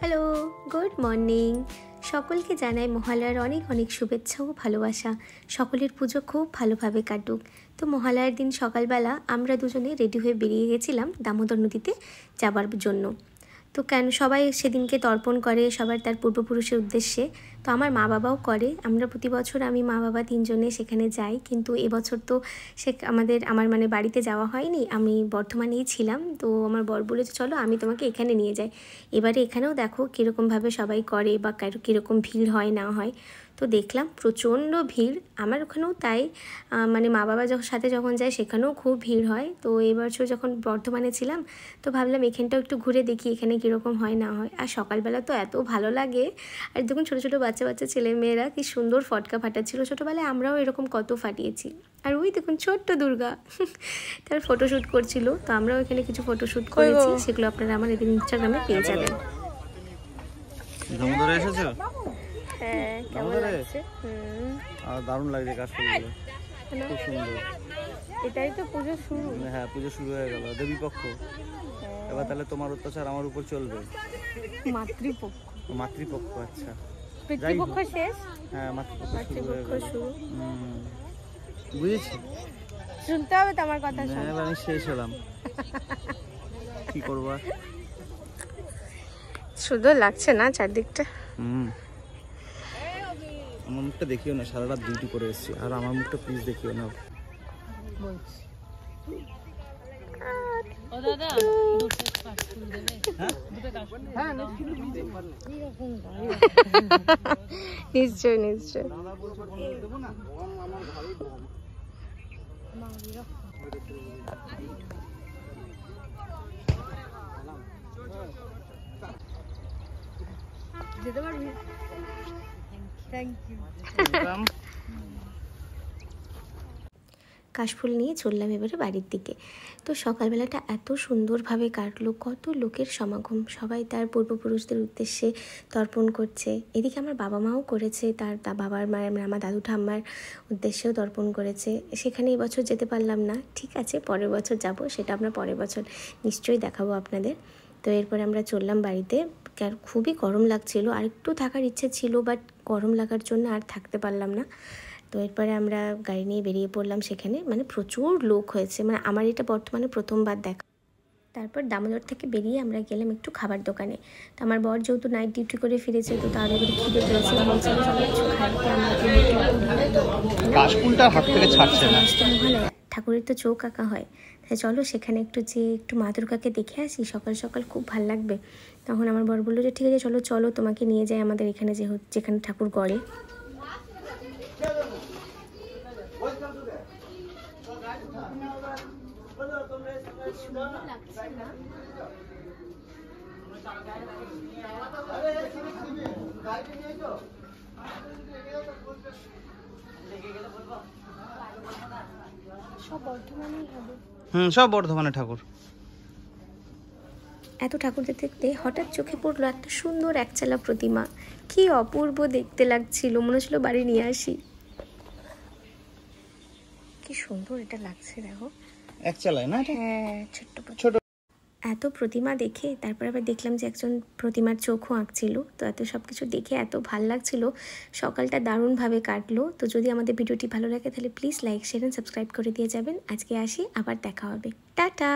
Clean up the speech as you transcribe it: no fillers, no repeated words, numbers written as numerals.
Hello, good morning. সকলকে জানাই মহালয়ার অনেক অনেক শুভেচ্ছা ও ভালোবাসা। সকলের পুজো খুব ভালোভাবে কাটুক। তো মহালয়ার দিন সকালবেলা আমরা দুজনে রেডি হয়ে বেরিয়ে গেছিলাম দামোদর নদীতে যাবার জন্য। তো কেন সবাই সেদিনকে তর্পণ করে, সবার তার পূর্বপুরুষের উদ্দেশ্যে। তো আমার মা বাবাও করে। আমরা প্রতি বছর আমি মা বাবা তিনজনে সেখানে যাই, কিন্তু এবছর তো আমার মানে বাড়িতে যাওয়া হয়নি, আমি বর্ধমানেই ছিলাম। তো আমার বর বলেছে চলো আমি তোমাকে এখানে নিয়ে যাই। এবারে এখানেও দেখো কীরকমভাবে সবাই করে বা কীরকম ভিড় হয় না হয়। তো দেখলাম প্রচণ্ড ভিড়, আমার ওখানেও তাই। মানে মা বাবা সাথে যখন যায় সেখানেও খুব ভিড় হয়। তো এবছর যখন বর্ধমানে ছিলাম তো ভাবলাম এখানটাও একটু ঘুরে দেখি এখানে কীরকম হয় না হয়। আর সকালবেলা তো এত ভালো লাগে। আর দেখুন ছোটো ছোটো বাচ্চা বাচ্চা ছেলেমেয়েরা কি সুন্দর ফটকা ফাটাচ্ছিল। ছোটোবেলায় আমরাও এরকম কত ফাটিয়েছি। আর ওই দেখুন ছোট্ট দুর্গা তার ফটোশ্যুট করছিল। তো আমরাও এখানে কিছু ফটোশ্যুট করেছি, সেগুলো আপনারা আমার এদিন ইনস্টাগ্রামে পেয়ে যাবেন। দামোদরে এসেছো? হ্যাঁ, কেমন লাগছে? আর দারুণ লাগছে কাশফুলগুলো, খুব সুন্দর। এটাই তো পুজো শুরু। হ্যাঁ, পুজো শুরু হয়ে গেল, দেবী পক্ষ। এবার তাহলে তোমার অত্যাচার আমার উপর চলবে। মাতৃপক্ষ। মাতৃপক্ষ, আচ্ছা। পিতৃপক্ষ শেষ। হ্যাঁ, মাতৃপক্ষ শুরু। বুঝেছি, শুনতে হবে তো আমার কথা। এবার আমি শেষ হলাম, কি করবো। সুন্দর লাগছে না চারদিকটা? আমার মুখটা দেখিও না, সারা রাত ডিউটি করে এসেছি। আর আমার মুখটা প্লিজ দেখিও না। নিশ্চয় নিশ্চয়। যেতে পারবি? Thank you. কাশফুল নিয়ে চললাম এবারে বাড়ির দিকে। তো সকালবেলাটা এত সুন্দরভাবে কাটলো, কত লোকের সমাগম, সবাই তার পূর্বপুরুষদের উদ্দেশ্যে তর্পণ করছে। এদিকে আমার বাবা মাও করেছে, তার বাবার মায়ের আমার দাদু ঠাম্মার উদ্দেশ্যেও তর্পণ করেছে। সেখানে এবছর যেতে পারলাম না, ঠিক আছে পরের বছর যাব, সেটা আমরা পরের বছর নিশ্চয়ই দেখাবো আপনাদের। তো এরপরে আমরা চললাম বাড়িতে। আর খুবই গরম লাগছিল, আর একটু থাকার ইচ্ছে ছিল, বাট গরম লাগার জন্য আর থাকতে পারলাম না। তো এরপরে আমরা গাড়ি নিয়ে বেরিয়ে পড়লাম সেখানে। মানে প্রচুর লোক হয়েছে, মানে আমার এটা বর্তমানে প্রথমবার দেখা। তারপর দামোদর থেকে বেরিয়ে আমরা গেলাম একটু খাবার দোকানে। তো আমার বর যেহেতু নাইট ডিউটি করে ফিরেছে, তো তার এবারে খিদে পেয়েছে, বলছিল সব কিছু খাইতে। কাশফুলটা হাত থেকে ছাড়ছে না। ঠাকুরের তো চোখ আঁকা হয়, তাই চলো সেখানে একটু মা দুর্গাকে দেখে আসি, সকাল সকাল খুব ভাল লাগবে। তখন আমার বর বললো যে ঠিক আছে চলো চলো তোমাকে নিয়ে যাই আমাদের এখানে যেখানে ঠাকুর গড়ে। সব বর্ধমানে ঠাকুর। এত ঠাকুর দেখতে দেখতে হঠাৎ চোখে পড়লো একটা সুন্দর একচালা প্রতিমা। কি অপূর্ব দেখতে লাগছিল, মনে হচ্ছিল বাড়ি নিয়ে আসি। কি সুন্দর এটা লাগছে, দেখো একচালায় না? হ্যাঁ, ছোট। এত প্রতিমা দেখে তারপর আবার দেখলাম যে একজন প্রতিমার চোখও আঁকছিল। তো এত সব কিছু দেখে এত ভাল লাগছিল, সকালটা দারুণভাবে কাটলো। তো যদি আমাদের ভিডিওটি ভালো লাগে তাহলে please like share and subscribe করে দিয়ে যাবেন। আজকে আসি, আবার দেখা হবে, টাটা।